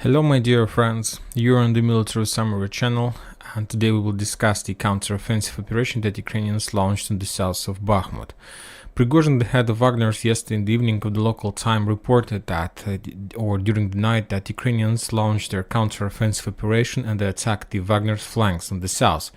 Hello my dear friends, you're on the Military Summary channel, and today we will discuss the counter-offensive operation that Ukrainians launched in the south of Bakhmut. Prigozhin, the head of Wagner's, yesterday in the evening of the local time reported that, or during the night, that Ukrainians launched their counter-offensive operation and they attacked the Wagner's flanks on the south,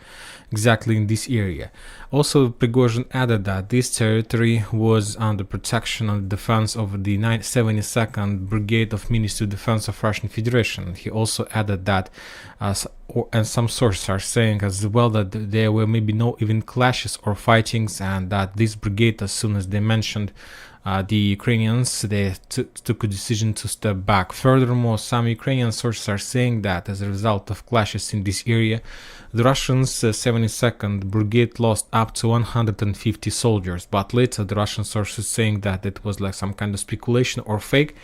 exactly in this area. Also, Prigozhin added that this territory was under protection and defense of the 72nd Brigade of Ministry of Defense of Russian Federation. He also added that, and some sources are saying as well, that there were maybe no even clashes or fightings, and that this brigade, as soon as they mentioned the Ukrainians, they took a decision to step back. Furthermore, some Ukrainian sources are saying that as a result of clashes in this area, the Russians' 72nd Brigade lost up to 150 soldiers, but later the Russian sources saying that it was like some kind of speculation or fake.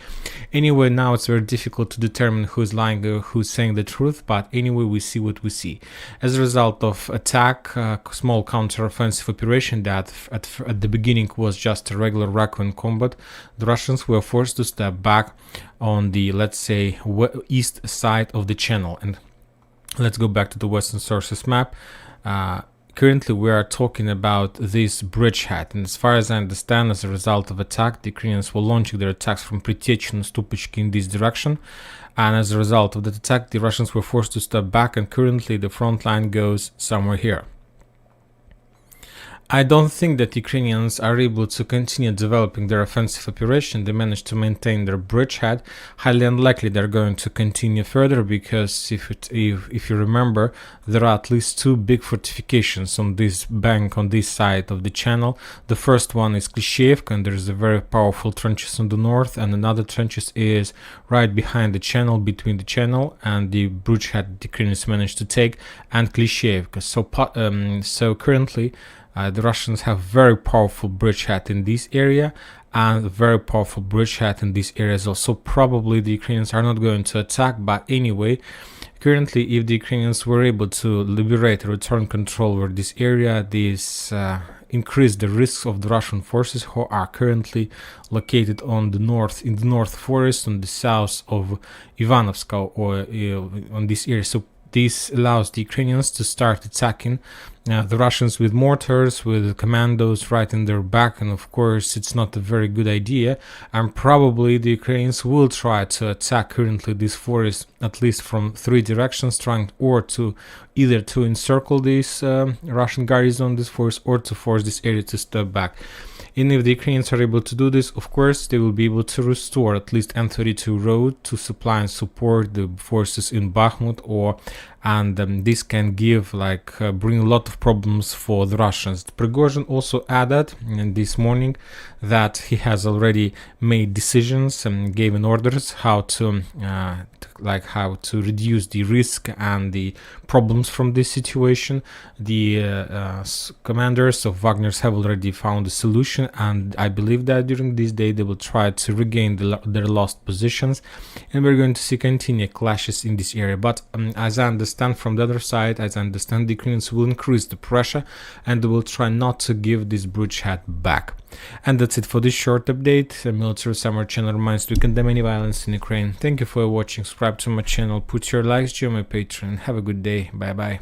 Anyway, now it's very difficult to determine who's lying or who's saying the truth, but anyway, we see what we see. As a result of attack, small counter-offensive operation that at the beginning was just a regular raccoon combat, the Russians were forced to step back on the, let's say, east side of the channel. And let's go back to the Western sources map. Currently, we are talking about this bridgehead, and as far as I understand, as a result of attack, the Ukrainians were launching their attacks from Pritechi and Stupachki in this direction, and as a result of that attack, the Russians were forced to step back, and currently the front line goes somewhere here. I don't think that Ukrainians are able to continue developing their offensive operation. They managed to maintain their bridgehead. Highly unlikely they're going to continue further, because if you remember, there are at least two big fortifications on this bank, on this side of the channel. The first one is Klishevka, and there's a very powerful trenches on the north, and another trenches is right behind the channel, between the channel and the bridgehead the Ukrainians managed to take, and Klishevka. So currently, the Russians have very powerful bridgehead in this area and very powerful bridgehead in this area as well. So probably the Ukrainians are not going to attack, but anyway, currently if the Ukrainians were able to liberate, return control over this area, this increase the risks of the Russian forces who are currently located on the north, in the North Forest, on the south of Ivanovska, or on this area. So this allows the Ukrainians to start attacking the Russians with mortars, with commandos right in their back, and of course it's not a very good idea, and probably the Ukrainians will try to attack currently this forest at least from three directions, trying either to encircle this Russian garrison, this forest, or to force this area to step back. And if the Ukrainians are able to do this, of course, they will be able to restore at least N32 road to supply and support the forces in Bakhmut, and this can bring a lot of problems for the Russians. Prigozhin also added this morning that he has already made decisions and given orders how to reduce the risk and the problems from this situation. The commanders of Wagner's have already found a solution, and I believe that during this day they will try to regain their lost positions, and we're going to see continued clashes in this area. But as I understand from the other side, as I understand, the Ukrainians will increase the pressure and they will try not to give this bridgehead back. And that's it for this short update. The Military Summary channel reminds to condemn any violence in Ukraine. Thank you for watching. Subscribe to my channel, put your likes, join my Patreon. Have a good day. Bye bye.